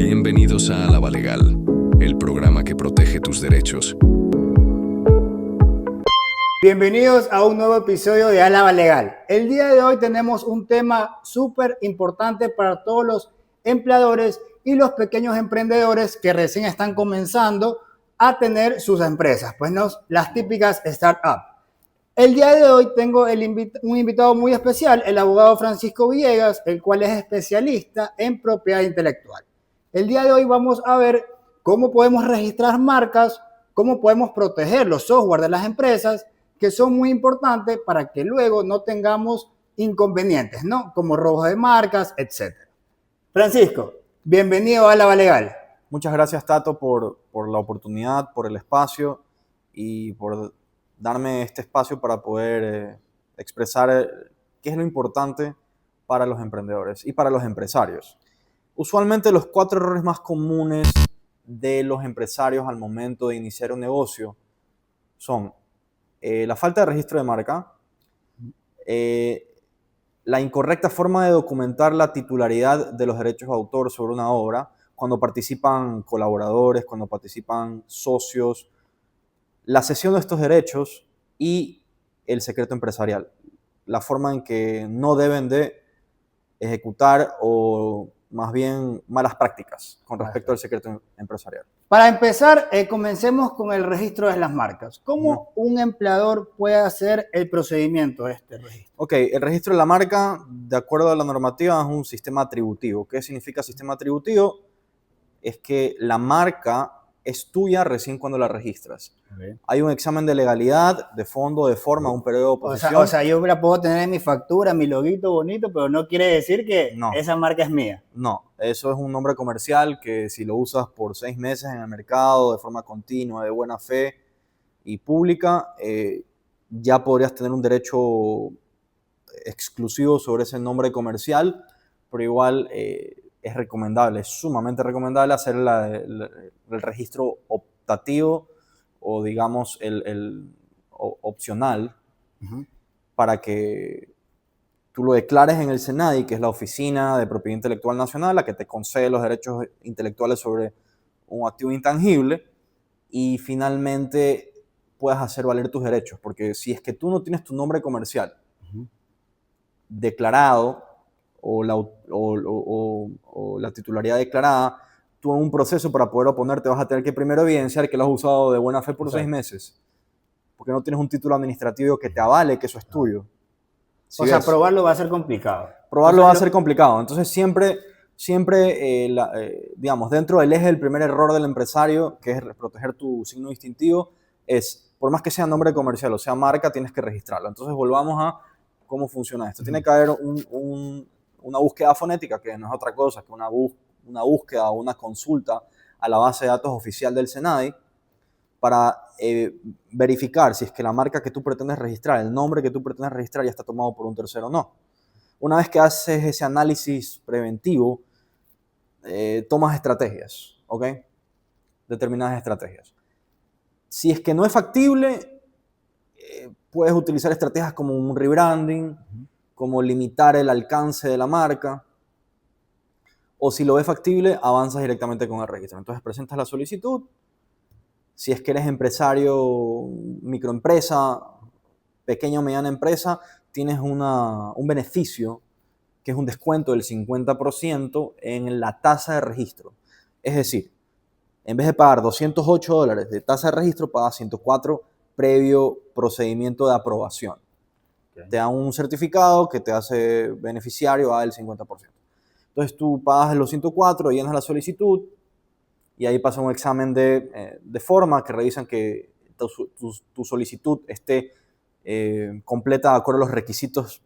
Bienvenidos a Álava Legal, el programa que protege tus derechos. Bienvenidos a un nuevo episodio de Álava Legal. El día de hoy tenemos un tema súper importante para todos los empleadores y los pequeños emprendedores que recién están comenzando a tener sus empresas, pues no las típicas startups. El día de hoy tengo un invitado muy especial, el abogado Francisco Villegas, el cual es especialista en propiedad intelectual. El día de hoy vamos a ver cómo podemos registrar marcas, cómo podemos proteger los software de las empresas, que son muy importantes para que luego no tengamos inconvenientes, ¿no? Como robo de marcas, etc. Francisco, bienvenido a Álava Legal. Muchas gracias, Tato, por la oportunidad, por el espacio y por darme este espacio para poder expresar qué es lo importante para los emprendedores y para los empresarios. Usualmente los 4 errores más comunes de los empresarios al momento de iniciar un negocio son la falta de registro de marca, la incorrecta forma de documentar la titularidad de los derechos de autor sobre una obra, cuando participan colaboradores, cuando participan socios, la cesión de estos derechos y el secreto empresarial, la forma en que no deben de ejecutar o más bien malas prácticas con respecto al secreto empresarial. Para empezar, comencemos con el registro de las marcas. ¿Cómo un empleador puede hacer el procedimiento de este registro? Ok, el registro de la marca, de acuerdo a la normativa, es un sistema atributivo. ¿Qué significa sistema atributivo? Es que la marca es tuya recién cuando la registras. Okay. Hay un examen de legalidad, de fondo, de forma, un periodo de oposición. O sea, yo la puedo tener en mi factura, mi loguito bonito, pero no quiere decir que esa marca es mía. No, eso es un nombre comercial que si lo usas por 6 meses en el mercado de forma continua, de buena fe y pública, ya podrías tener un derecho exclusivo sobre ese nombre comercial, pero igual es recomendable, es sumamente recomendable hacer el registro optativo o digamos el opcional para que tú lo declares en el SENADI, que es la Oficina de Propiedad Intelectual Nacional, la que te concede los derechos intelectuales sobre un activo intangible, y finalmente puedas hacer valer tus derechos, porque si es que tú no tienes tu nombre comercial declarado o la titularidad declarada, tú en un proceso para poder oponerte vas a tener que primero evidenciar que lo has usado de buena fe por 6 meses, porque no tienes un título administrativo que te avale que eso es tuyo. O sea, probarlo va a ser complicado. Probarlo va a ser complicado. Entonces, siempre digamos, dentro del eje del primer error del empresario, que es proteger tu signo distintivo, es, por más que sea nombre comercial o sea marca, tienes que registrarlo. Entonces, volvamos a cómo funciona esto. Tiene que haber una búsqueda fonética, que no es otra cosa que una búsqueda o una consulta a la base de datos oficial del SENADI para verificar si es que la marca que tú pretendes registrar, el nombre que tú pretendes registrar ya está tomado por un tercero o no. Una vez que haces ese análisis preventivo, tomas estrategias, ¿ok? Determinadas estrategias. Si es que no es factible, puedes utilizar estrategias como un rebranding, como limitar el alcance de la marca, o si lo ves factible, avanzas directamente con el registro. Entonces presentas la solicitud. Si es que eres empresario, microempresa, pequeña o mediana empresa, tienes un beneficio que es un descuento del 50% en la tasa de registro. Es decir, en vez de pagar $208 de tasa de registro, pagas 104 previo procedimiento de aprobación. Okay. Te dan un certificado que te hace beneficiario del 50%. Entonces tú pagas los 104, llenas la solicitud y ahí pasa un examen de forma que revisan que tu solicitud esté completa de acuerdo a los requisitos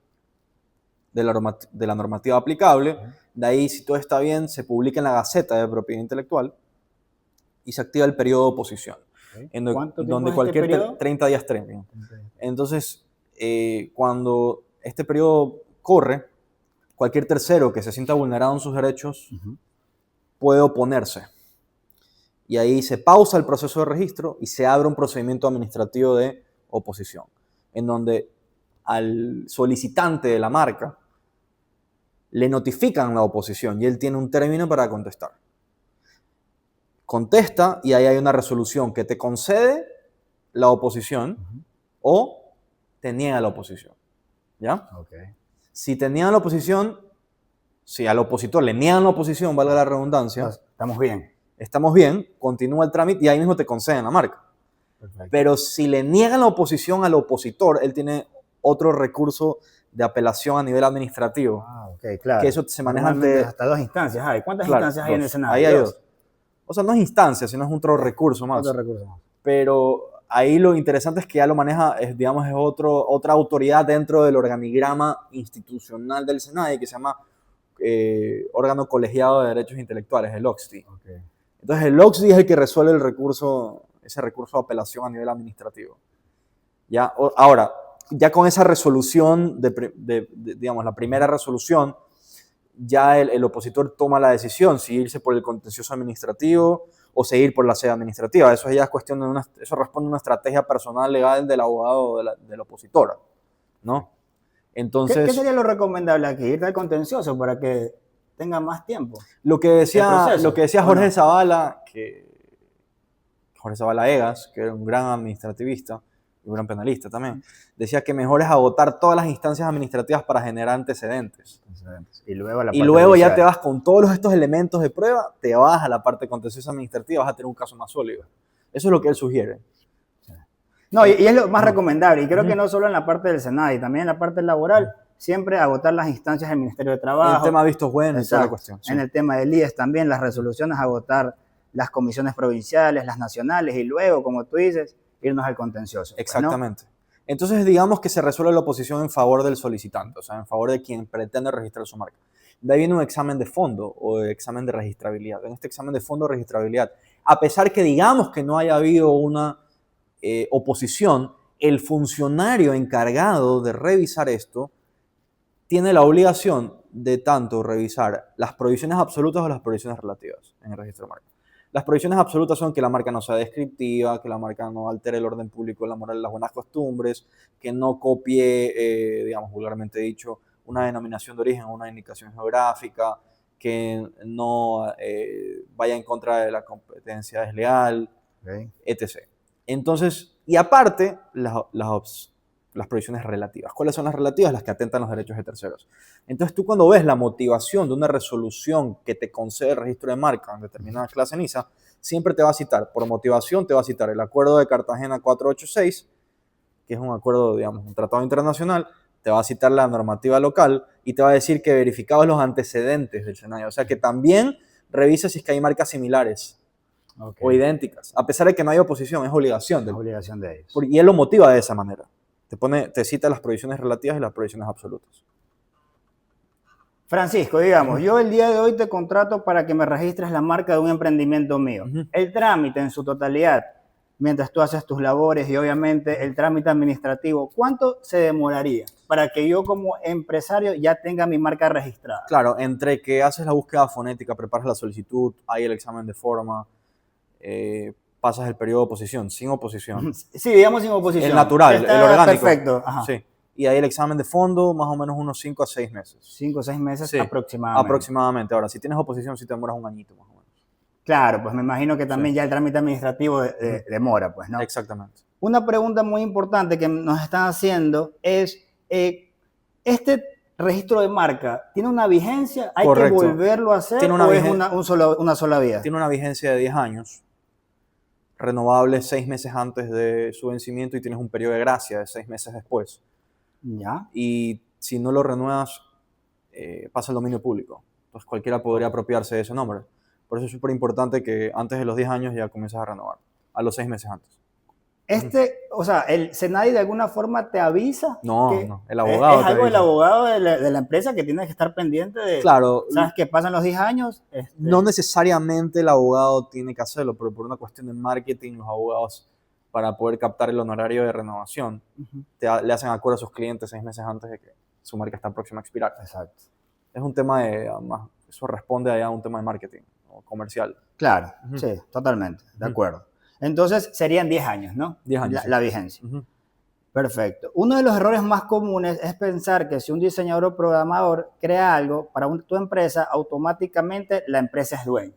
de la normativa aplicable. De ahí, si todo está bien, se publica en la Gaceta de Propiedad Intelectual y se activa el periodo de oposición. Okay. Donde cualquier 30 días termina. Entonces, cuando este periodo corre, cualquier tercero que se sienta vulnerado en sus derechos puede oponerse. Y ahí se pausa el proceso de registro y se abre un procedimiento administrativo de oposición, en donde al solicitante de la marca le notifican la oposición y él tiene un término para contestar. contesta y ahí hay una resolución que te concede la oposición o te niega la oposición. ¿Ya? Okay. Si te niegan la oposición, si al opositor le niegan la oposición, valga la redundancia, Entonces, estamos bien. estamos bien, continúa el trámite y ahí mismo te conceden la marca. Perfecto. Pero si le niegan la oposición al opositor, él tiene otro recurso de apelación a nivel administrativo. Ah, ok, claro. Que eso se maneja Normalmente ante... hasta 2 instancias hay. ¿Cuántas Claro, instancias hay en el Senado? Ahí hay dos. O sea, no es instancia, sino es otro recurso más. Otro recurso más. Pero ahí lo interesante es que ya lo maneja, digamos, es otra autoridad dentro del organigrama institucional del Senado que se llama órgano colegiado de derechos intelectuales, el OCSDI. Okay. Entonces el OCSDI es el que resuelve ese recurso de apelación a nivel administrativo. ¿Ya? Ahora, ya con esa resolución, digamos, la primera resolución, ya el opositor toma la decisión si irse por el contencioso administrativo o seguir por la sede administrativa. Eso ya es cuestión de eso responde a una estrategia personal legal del abogado del opositor, ¿no? Entonces, ¿Qué sería lo recomendable aquí? Ir al contencioso para que tenga más tiempo. Lo que decía Jorge Zavala, Jorge Zavala Egas, que era un gran administrativista y un gran penalista también, decía que mejor es agotar todas las instancias administrativas para generar antecedentes. Y luego, ya te vas con todos estos elementos de prueba, te vas a la parte contenciosa administrativa, vas a tener un caso más sólido. Eso es lo que él sugiere. No, y es lo más recomendable. Y creo que no solo en la parte del Senado, y también en la parte laboral, siempre agotar las instancias del Ministerio de Trabajo. En el tema de vistos buenos y toda la cuestión. Sí. En el tema del IES también, las resoluciones, agotar las comisiones provinciales, las nacionales, y luego, como tú dices, irnos al contencioso. Exactamente. Pues, ¿no? Entonces, digamos que se resuelve la oposición en favor del solicitante, o sea, en favor de quien pretende registrar su marca. De ahí viene un examen de fondo o examen de registrabilidad. En este examen de fondo o registrabilidad, a pesar que digamos que no haya habido una oposición, el funcionario encargado de revisar esto tiene la obligación de tanto revisar las prohibiciones absolutas o las prohibiciones relativas en el registro de marca. Las prohibiciones absolutas son que la marca no sea descriptiva, que la marca no altere el orden público, la moral y las buenas costumbres, que no copie, digamos, vulgarmente dicho, una denominación de origen o una indicación geográfica, que no vaya en contra de la competencia desleal, etc. Entonces, y aparte, las prohibiciones relativas. ¿Cuáles son las relativas? Las que atentan los derechos de terceros. Entonces, tú cuando ves la motivación de una resolución que te concede el registro de marca en determinada clase NISA, siempre te va a citar, por motivación, te va a citar el Acuerdo de Cartagena 486, que es un acuerdo, digamos, un tratado internacional, te va a citar la normativa local y te va a decir que verificados los antecedentes del Senado. O sea, que también revisa si es que hay marcas similares. O idénticas, a pesar de que no hay oposición, es obligación de ellos. Y él lo motiva de esa manera. Te cita las prohibiciones relativas y las prohibiciones absolutas. Francisco, digamos, yo el día de hoy te contrato para que me registres la marca de un emprendimiento mío. El trámite en su totalidad, mientras tú haces tus labores y obviamente el trámite administrativo, ¿cuánto se demoraría para que yo como empresario ya tenga mi marca registrada? Claro, entre que haces la búsqueda fonética, preparas la solicitud, hay el examen de forma, pasas el periodo de oposición, sin oposición. Sí, digamos sin oposición. El natural, el orgánico. Perfecto. Ajá. Sí. Y ahí el examen de fondo, más o menos unos 5 a 6 meses. 5 o 6 meses sí, aproximadamente. Aproximadamente. Ahora, si tienes oposición, sí te demoras un añito más o menos. Claro, pues me imagino que también ya el trámite administrativo demora, pues, ¿no? Exactamente. Una pregunta muy importante que nos están haciendo es, ¿este registro de marca tiene una vigencia? ¿Hay Correcto. que volverlo a hacer ¿Tiene una o es una sola vía? Tiene una vigencia de 10 años, renovable 6 meses antes de su vencimiento y tienes un periodo de gracia de 6 meses después. ¿Ya? Y si no lo renuevas, pasa al dominio público. Entonces cualquiera podría apropiarse de ese nombre. Por eso es súper importante que antes de los 10 años ya comiences a renovar, a los 6 meses antes. O sea, ¿el SENADI de alguna forma te avisa? No, el abogado. Es algo del abogado de la empresa que tiene que estar pendiente de... Claro. ¿Sabes que pasan los 10 años? No necesariamente el abogado tiene que hacerlo, pero por una cuestión de marketing, los abogados, para poder captar el honorario de renovación, le hacen acuerdo a sus clientes 6 meses antes de que su marca está próxima a expirar. Exacto. Es un tema eso responde a un tema de marketing o comercial. Claro, sí, totalmente, de acuerdo. Entonces serían 10 años, ¿no? 10 años. La vigencia. Perfecto. Uno de los errores más comunes es pensar que si un diseñador o programador crea algo para tu empresa, automáticamente la empresa es dueña.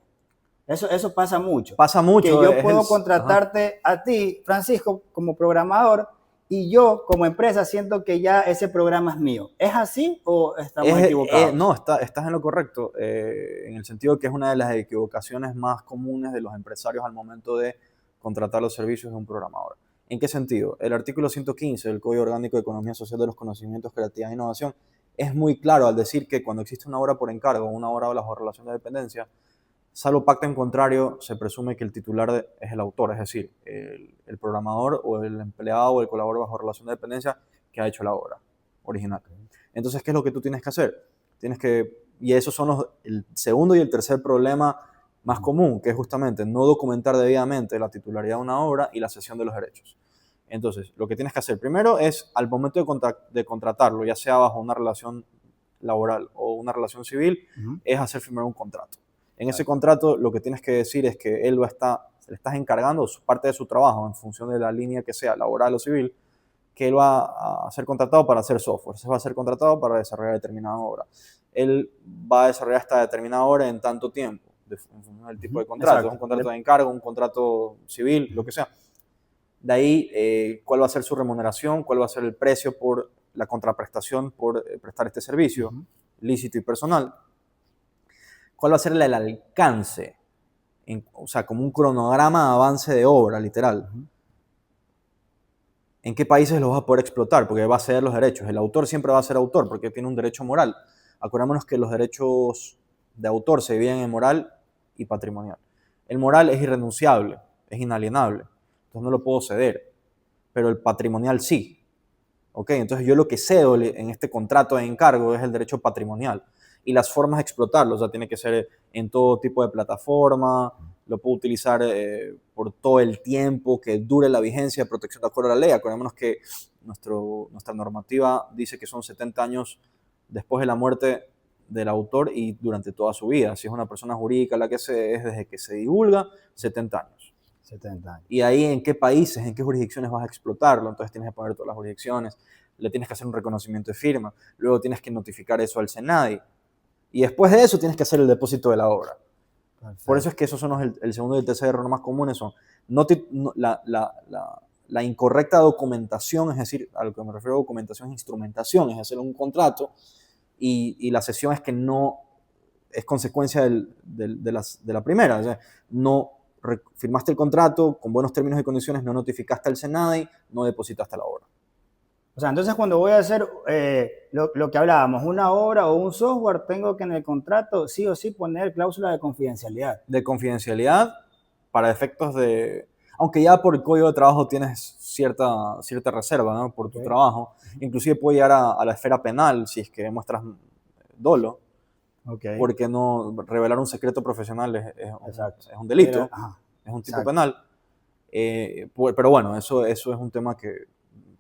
Eso pasa mucho. Pasa mucho. Que yo puedo contratarte a ti, Francisco, como programador, y yo como empresa siento que ya ese programa es mío. ¿Es así o estamos equivocados? No, estás en lo correcto, en el sentido que es una de las equivocaciones más comunes de los empresarios al momento de contratar los servicios de un programador. ¿En qué sentido? El artículo 115 del Código Orgánico de Economía Social de los Conocimientos, Creatividad e Innovación es muy claro al decir que cuando existe una obra por encargo o una obra bajo relación de dependencia, salvo pacto en contrario, se presume que el titular es el autor, es decir, el programador o el empleado o el colaborador bajo relación de dependencia que ha hecho la obra original. Entonces, ¿qué es lo que tú tienes que hacer? Y esos son el segundo y el tercer problema más común, que es justamente no documentar debidamente la titularidad de una obra y la cesión de los derechos. Entonces, lo que tienes que hacer primero es, al momento de contratarlo, ya sea bajo una relación laboral o una relación civil, es hacer firmar un contrato. En ese contrato lo que tienes que decir es que él le estás encargando parte de su trabajo en función de la línea que sea, laboral o civil, que él va a ser contratado para hacer software, se va a ser contratado para desarrollar determinada obra. Él va a desarrollar esta determinada obra en tanto tiempo, en función del tipo de contrato. Exacto. Un contrato de encargo, un contrato civil, lo que sea. De ahí, cuál va a ser su remuneración, cuál va a ser el precio por la contraprestación por prestar este servicio, lícito y personal. ¿Cuál va a ser el alcance? O sea, como un cronograma de avance de obra, literal. ¿En qué países los vas a poder explotar? Porque va a ceder los derechos. El autor siempre va a ser autor porque tiene un derecho moral. Acordémonos que los derechos de autor se dividen en moral y patrimonial. El moral es irrenunciable, es inalienable. Entonces no lo puedo ceder. Pero el patrimonial sí. ¿Ok? Entonces yo lo que cedo en este contrato de encargo es el derecho patrimonial. Y las formas de explotarlo, o sea, tiene que ser en todo tipo de plataforma, lo puedo utilizar por todo el tiempo que dure la vigencia de protección de acuerdo a la ley. Acordémonos que nuestra normativa dice que son 70 años después de la muerte del autor y durante toda su vida. Si es una persona jurídica la que es desde que se divulga, 70 años. 70 años. Y ahí en qué países, en qué jurisdicciones vas a explotarlo. Entonces tienes que poner todas las jurisdicciones, le tienes que hacer un reconocimiento de firma, luego tienes que notificar eso al SENADI. Y después de eso tienes que hacer el depósito de la obra. Perfecto. Por eso es que esos son el segundo y el tercer error más comunes. Son la incorrecta documentación, es decir, a lo que me refiero a documentación es instrumentación, es hacer un contrato y la cesión es que no es consecuencia de la primera. O sea, no firmaste el contrato con buenos términos y condiciones, no notificaste al SENADI, no depositaste la obra. O sea, entonces cuando voy a hacer lo que hablábamos, una obra o un software, tengo que en el contrato sí o sí poner cláusula de confidencialidad. De confidencialidad para efectos de... Aunque ya por el código de trabajo tienes cierta reserva, ¿no? Por tu trabajo. Inclusive puede llegar a la esfera penal si es que muestras dolo. Porque no revelar un secreto profesional es un delito. Es un tipo penal. Pero bueno, eso es un tema que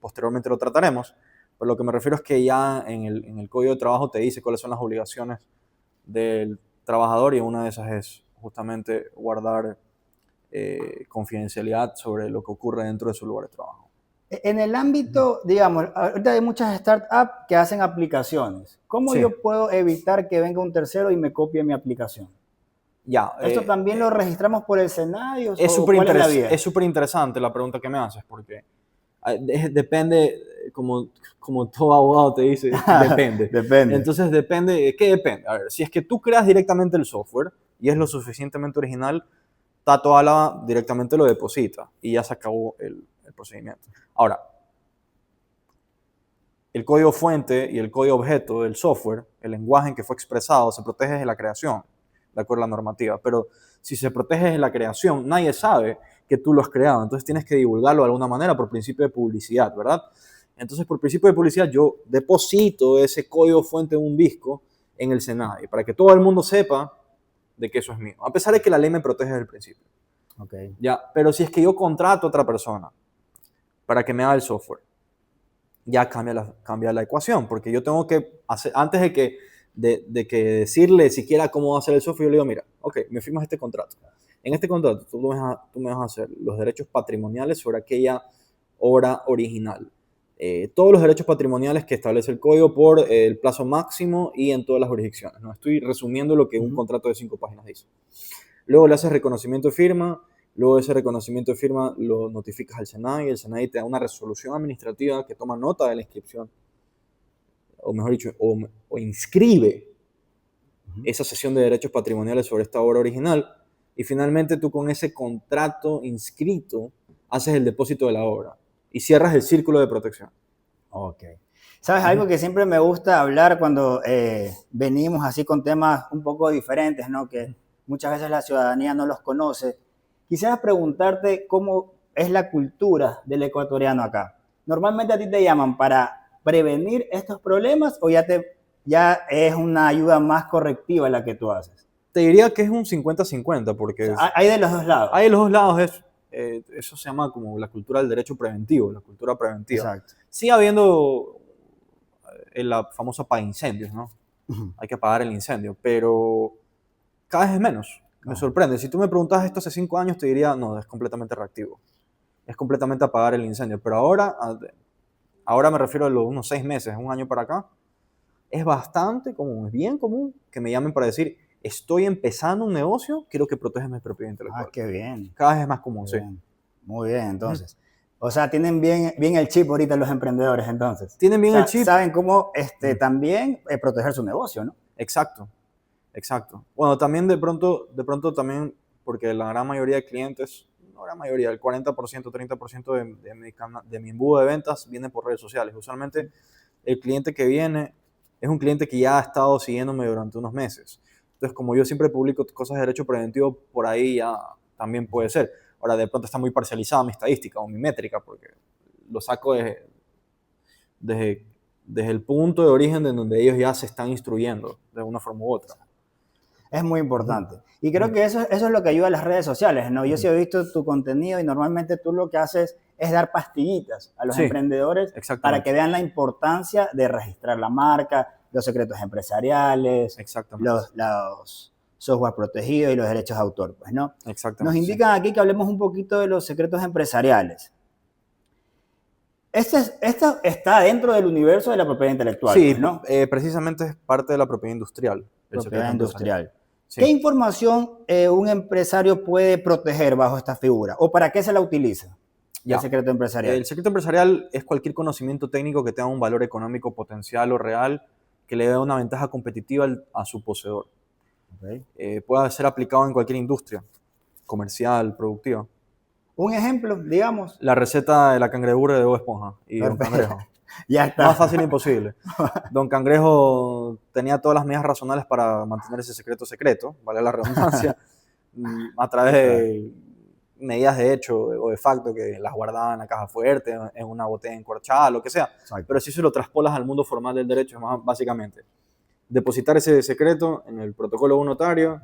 posteriormente lo trataremos, pero lo que me refiero es que ya en el Código de Trabajo te dice cuáles son las obligaciones del trabajador y una de esas es justamente guardar confidencialidad sobre lo que ocurre dentro de su lugar de trabajo. En el ámbito, digamos, ahorita hay muchas startups que hacen aplicaciones. ¿Cómo yo puedo evitar que venga un tercero y me copie mi aplicación? Ya, ¿Esto también lo registramos por el SENADI? Es súper interesante la pregunta que me haces, porque depende, como todo abogado te dice, depende. Depende. Entonces depende, ¿qué depende? A ver, si es que tú creas directamente el software y es lo suficientemente original, Tato Álava directamente lo deposita y ya se acabó el procedimiento. Ahora, el código fuente y el código objeto del software, el lenguaje en que fue expresado, se protege desde la creación, de acuerdo a la normativa. Pero si se protege desde la creación, nadie sabe que tú lo has creado. Entonces tienes que divulgarlo de alguna manera por principio de publicidad, ¿verdad? Entonces, por principio de publicidad, yo deposito ese código fuente en un disco en el SENADI para que todo el mundo sepa de que eso es mío. A pesar de que la ley me protege desde el principio. Ya, pero si es que yo contrato a otra persona para que me haga el software, ya cambia la ecuación, porque yo tengo que hacer, antes de que decirle siquiera cómo va a ser el software, yo le digo, mira, ok, me firmas este contrato. En este contrato tú me vas a hacer los derechos patrimoniales sobre aquella obra original. Todos los derechos patrimoniales que establece el código por el plazo máximo y en todas las jurisdicciones. ¿No? Estoy resumiendo lo que un contrato de 5 páginas dice. Luego le haces reconocimiento de firma, luego ese reconocimiento de firma lo notificas al SENAI, y el SENAI te da una resolución administrativa que toma nota de la inscripción, o mejor dicho, o inscribe esa cesión de derechos patrimoniales sobre esta obra original, y finalmente tú con ese contrato inscrito haces el depósito de la obra y cierras el círculo de protección. Ok. ¿Sabes? Algo que siempre me gusta hablar cuando venimos así con temas un poco diferentes, ¿no? Que muchas veces la ciudadanía no los conoce. Quisiera preguntarte cómo es la cultura del ecuatoriano acá. ¿Normalmente a ti te llaman para prevenir estos problemas o ya es una ayuda más correctiva la que tú haces? Te diría que es un 50-50, porque O sea, hay de los dos lados. hay de los dos lados. Eso se llama como la cultura del derecho preventivo, la cultura preventiva. Exacto. Sigue habiendo la famosa apaga incendios, ¿no? Hay que apagar el incendio, pero cada vez es menos. Me sorprende. Si tú me preguntas esto hace 5 años, te diría, no, es completamente reactivo. Es completamente apagar el incendio. Pero ahora me refiero a los unos 6 meses, un año para acá, es bastante común, es bien común que me llamen para decir, estoy empezando un negocio, quiero que protejas mi propiedad intelectual. Ah, qué bien. Cada vez es más común, sí. Muy bien, entonces. O sea, tienen bien el chip ahorita los emprendedores, entonces. Tienen bien el chip. Saben cómo también proteger su negocio, ¿no? Exacto. Bueno, también de pronto también, porque la gran mayoría de clientes, no la mayoría, el 40%, 30% de mi embudo de ventas viene por redes sociales. Usualmente el cliente que viene es un cliente que ya ha estado siguiéndome durante unos meses. Entonces, como yo siempre publico cosas de derecho preventivo, por ahí ya también puede ser. Ahora, de pronto está muy parcializada mi estadística o mi métrica, porque lo saco desde el punto de origen de donde ellos ya se están instruyendo de una forma u otra. Es muy importante. Y creo que eso es lo que ayuda a las redes sociales, ¿no? Yo sí he visto tu contenido y normalmente tú lo que haces es dar pastillitas a los emprendedores para que vean la importancia de registrar la marca, los secretos empresariales, los software protegidos y los derechos de autor, pues, ¿no? Nos indican aquí que hablemos un poquito de los secretos empresariales. Esto está dentro del universo de la propiedad intelectual, sí, pues, ¿no? Precisamente es parte de la propiedad industrial. Propiedad industrial. Sí. ¿Qué información un empresario puede proteger bajo esta figura? ¿O para qué se la utiliza? El secreto empresarial. El secreto empresarial es cualquier conocimiento técnico que tenga un valor económico potencial o real que le dé una ventaja competitiva a su poseedor. Puede ser aplicado en cualquier industria, comercial, productiva. Un ejemplo, digamos. La receta de la cangreburra de Bob Esponja y Don Cangrejo. Ya está. Más fácil imposible. Don Cangrejo tenía todas las medidas razonables para mantener ese secreto, vale la redundancia, a través de medidas de hecho o de facto que las guardaba en la caja fuerte, en una botella encorchada, lo que sea. Exacto. Pero si se lo traspolas al mundo formal del derecho, es más básicamente depositar ese secreto en el protocolo de un notario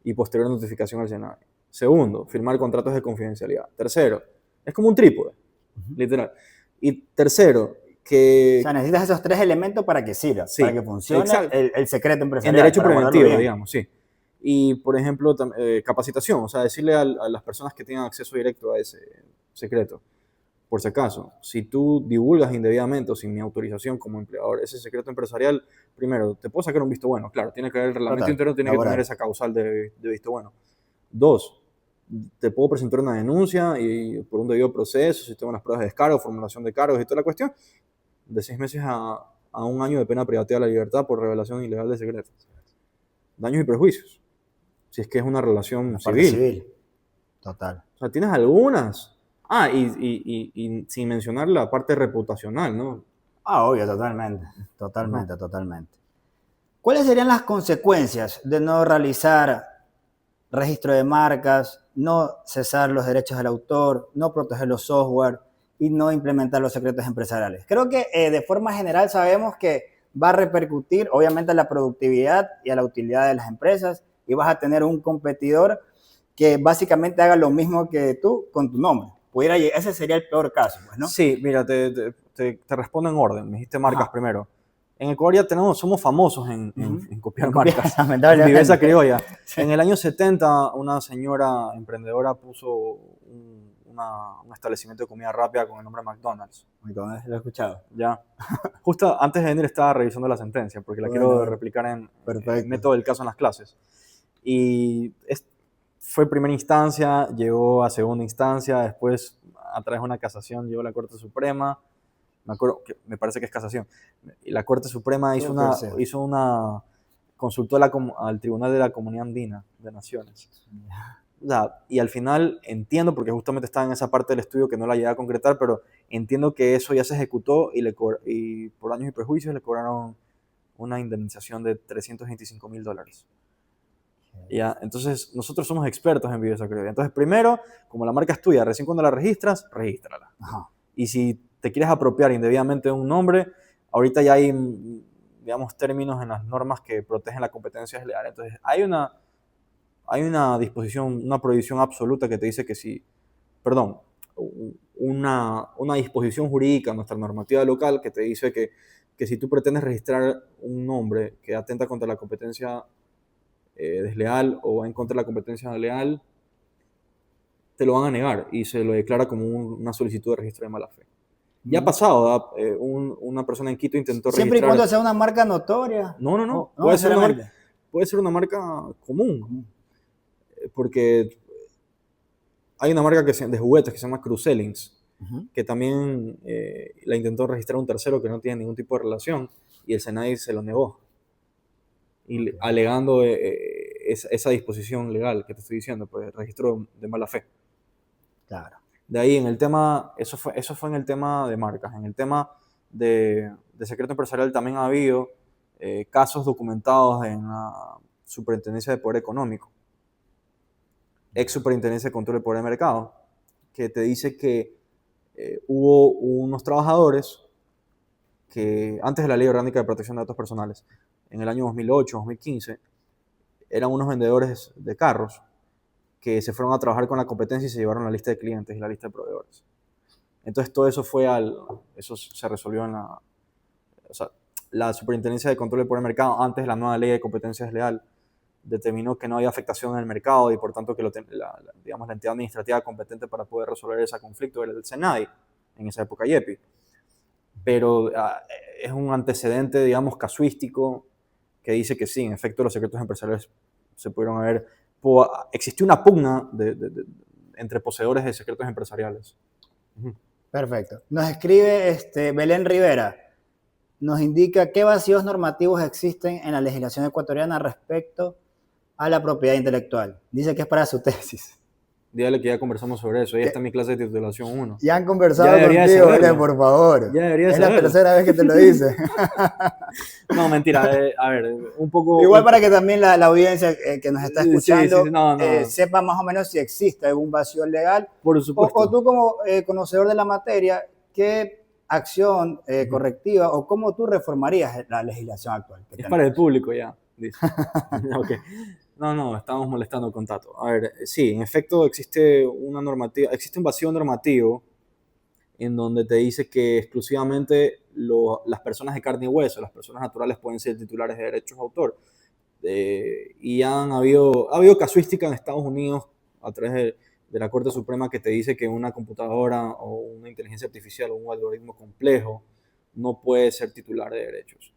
y posterior notificación al SENAI. Segundo, firmar contratos de confidencialidad. Tercero, es como un trípode, literal. Y tercero, que... O sea, necesitas esos 3 elementos para que sirva, para que funcione el secreto empresarial. En derecho preventivo, digamos, sí. Y, por ejemplo, capacitación, o sea, decirle a las personas que tengan acceso directo a ese secreto, por si acaso, si tú divulgas indebidamente o sin mi autorización como empleador ese secreto empresarial, primero, te puedo sacar un visto bueno, claro, tiene que haber el reglamento interno, tiene que tener esa causal de visto bueno. 2, te puedo presentar una denuncia y por un debido proceso, si tengo las pruebas de descargo, formulación de cargos y toda la cuestión, de 6 meses a 1 año de pena privativa de la libertad por revelación ilegal de secretos. Daños y perjuicios, si es que es una relación civil. Total. O sea, tienes algunas. Y sin mencionar la parte reputacional, ¿no? Obvio, totalmente. ¿Cuáles serían las consecuencias de no realizar registro de marcas, no cesar los derechos del autor, no proteger los software y no implementar los secretos empresariales? Creo que de forma general sabemos que va a repercutir obviamente a la productividad y a la utilidad de las empresas y vas a tener un competidor que básicamente haga lo mismo que tú con tu nombre. Ese sería el peor caso, pues, ¿no? Sí, mira, te respondo en orden. Me dijiste marcas primero. En Ecuador ya somos famosos en copiar marcas. Lamentablemente. Viveza criolla. Sí. En el año 70, una señora emprendedora puso un establecimiento de comida rápida con el nombre McDonald's. McDonald's, lo he escuchado. Ya. Justo antes de venir estaba revisando la sentencia, porque la quiero replicar en método del caso en las clases. Fue primera instancia, llegó a segunda instancia, después a través de una casación llegó a la Corte Suprema, me parece que es casación, y la Corte Suprema consultó al Tribunal de la Comunidad Andina de Naciones. O sea, y al final entiendo, porque justamente estaba en esa parte del estudio que no la llegué a concretar, pero entiendo que eso ya se ejecutó y por daños y perjuicios le cobraron una indemnización de $325,000. Ya, entonces nosotros somos expertos en videosecurity. Entonces primero, como la marca es tuya, recién cuando la registras, regístrala. Ajá. Y si te quieres apropiar indebidamente de un nombre, ahorita ya hay, digamos, términos en las normas que protegen la competencia desleal. Entonces hay una disposición, una prohibición absoluta que te dice que una disposición jurídica en nuestra normativa local que te dice que si tú pretendes registrar un nombre que atenta contra la competencia desleal o va en contra de la competencia leal, te lo van a negar y se lo declara como una solicitud de registro de mala fe. Ya ha pasado, una persona en Quito intentó registrar... Siempre y cuando sea una marca notoria. No. Puede Puede ser una marca común. Porque hay una marca de juguetes que se llama Cruzelings, que también la intentó registrar un tercero que no tiene ningún tipo de relación y el SENAI se lo negó. Y alegando esa disposición legal que te estoy diciendo, pues registro de mala fe. Claro. De ahí en el tema, eso fue en el tema de marcas. En el tema de secreto empresarial también ha habido casos documentados en la Superintendencia de Poder Económico, ex Superintendencia de Control del Poder de Mercado, que te dice que hubo unos trabajadores que antes de la Ley Orgánica de Protección de Datos Personales, en el año 2008, 2015, eran unos vendedores de carros que se fueron a trabajar con la competencia y se llevaron la lista de clientes y la lista de proveedores. Entonces todo eso eso se resolvió la Superintendencia de Control del Poder de Mercado, antes de la nueva Ley de Competencia Desleal, determinó que no había afectación en el mercado y por tanto que digamos, la entidad administrativa competente para poder resolver ese conflicto era el SENAI, en esa época YEPI. Pero es un antecedente, digamos, casuístico que dice que sí, en efecto, los secretos empresariales se pudieron haber... Existió una pugna entre poseedores de secretos empresariales. Perfecto. Nos escribe Belén Rivera. Nos indica qué vacíos normativos existen en la legislación ecuatoriana respecto a la propiedad intelectual. Dice que es para su tesis. Dígale que ya conversamos sobre eso. Ya está en mi clase de titulación 1. Ya han conversado contigo, Belén, por favor. Ya debería es saberlo. La tercera vez que te lo dice. No, mentira. A ver, un poco... Igual para que también la audiencia que nos está escuchando no. sepa más o menos si existe algún vacío legal. Por supuesto. O tú como conocedor de la materia, ¿qué acción correctiva o cómo tú reformarías la legislación actual? Es para el público ya. Dice. Okay. No, estamos molestando con Tato. A ver, sí, en efecto existe una normativa, existe un vacío normativo en donde te dice que exclusivamente las personas de carne y hueso, las personas naturales pueden ser titulares de derechos de autor. Y ha habido casuística en Estados Unidos a través de la Corte Suprema que te dice que una computadora o una inteligencia artificial o un algoritmo complejo no puede ser titular de derechos.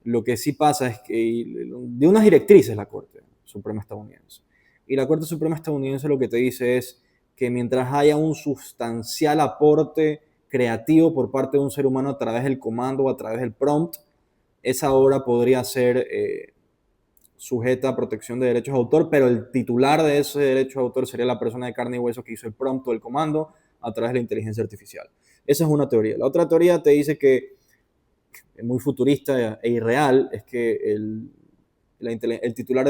Lo que sí pasa es que de unas directrices la Corte Suprema estadounidense. Y la Corte Suprema estadounidense lo que te dice es que mientras haya un sustancial aporte creativo por parte de un ser humano a través del comando o a través del prompt, esa obra podría ser sujeta a protección de derechos de autor, pero el titular de ese derecho de autor sería la persona de carne y hueso que hizo el prompt o el comando a través de la inteligencia artificial. Esa es una teoría. La otra teoría te dice que, muy futurista e irreal, es que el titular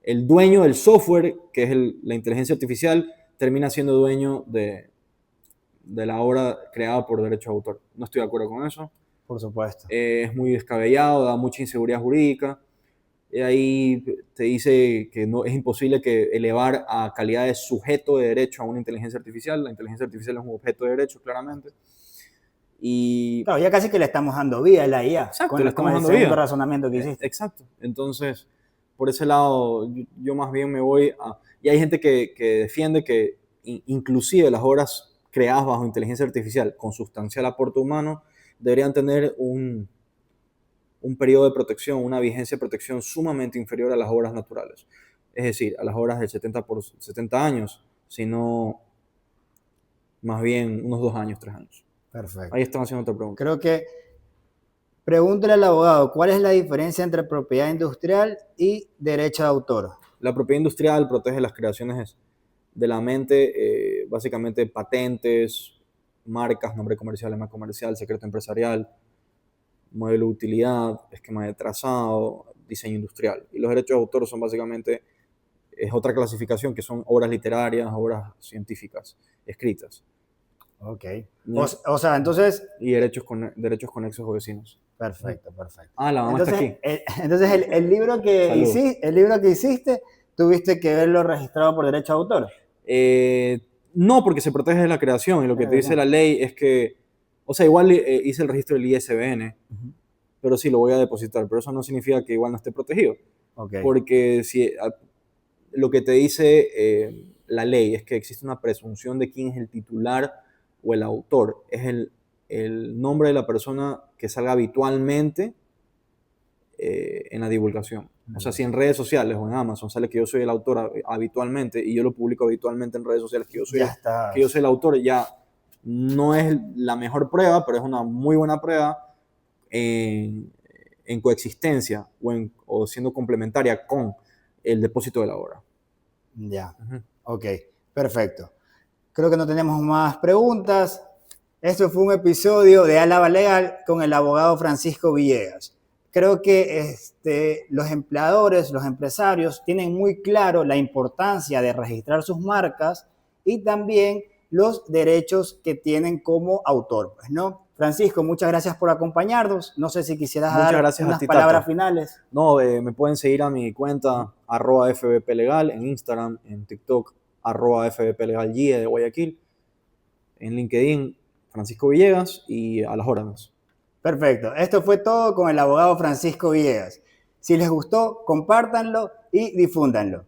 el dueño del software, que es la inteligencia artificial, termina siendo dueño de la obra creada por derecho de autor. No estoy de acuerdo con eso. Por supuesto. Es muy descabellado, da mucha inseguridad jurídica. Y ahí te dice que no, es imposible que elevar a calidad de sujeto de derecho a una inteligencia artificial. La inteligencia artificial es un objeto de derecho, claramente. Y claro, ya casi que le estamos dando vida a la IA. Exacto, con el segundo razonamiento que hiciste. Exacto. Entonces, por ese lado, yo más bien me voy a... Y hay gente que defiende que inclusive las obras creadas bajo inteligencia artificial con sustancial aporte humano deberían tener un periodo de protección, una vigencia de protección sumamente inferior a las obras naturales. es decir, a las obras del 70 años, sino más bien unos 2 años, 3 años. Perfecto. Ahí están haciendo otra pregunta. Creo que pregúntale al abogado, ¿cuál es la diferencia entre propiedad industrial y derecho de autor? La propiedad industrial protege las creaciones de la mente, básicamente patentes, marcas, nombre comercial, lema comercial, secreto empresarial, modelo de utilidad, esquema de trazado, diseño industrial. Y los derechos de autor son básicamente, es otra clasificación que son obras literarias, obras científicas, escritas. Ok. ¿No? O sea, entonces... Y derechos conexos o vecinos. Perfecto, perfecto. Ah, la mamá está aquí. Entonces el libro que hiciste, tuviste que verlo registrado por derecho de autor. No, porque se protege la creación y lo que te dice la ley es que, o sea, igual hice el registro del ISBN, pero sí lo voy a depositar, pero eso no significa que igual no esté protegido. Okay. Porque lo que te dice la ley es que existe una presunción de quién es el titular o el autor. Es el nombre de la persona que salga habitualmente en la divulgación. O sea, si en redes sociales o en Amazon sale que yo soy el autor habitualmente y yo lo publico habitualmente en redes sociales que yo soy el autor, ya no es la mejor prueba, pero es una muy buena prueba en coexistencia o siendo complementaria con el depósito de la obra. Ya, ok, perfecto. Creo que no tenemos más preguntas. Esto fue un episodio de Álava Legal con el abogado Francisco Villegas. Creo que los empleadores, los empresarios tienen muy claro la importancia de registrar sus marcas y también los derechos que tienen como autor, pues, ¿no? Francisco, muchas gracias por acompañarnos. No sé si quisieras dar unas palabras finales. No, me pueden seguir a mi cuenta @fbplegal en Instagram, en TikTok @fbplegalgie de Guayaquil, en LinkedIn Francisco Villegas y a las órdenes. Perfecto. Esto fue todo con el abogado Francisco Villegas. Si les gustó, compártanlo y difúndanlo.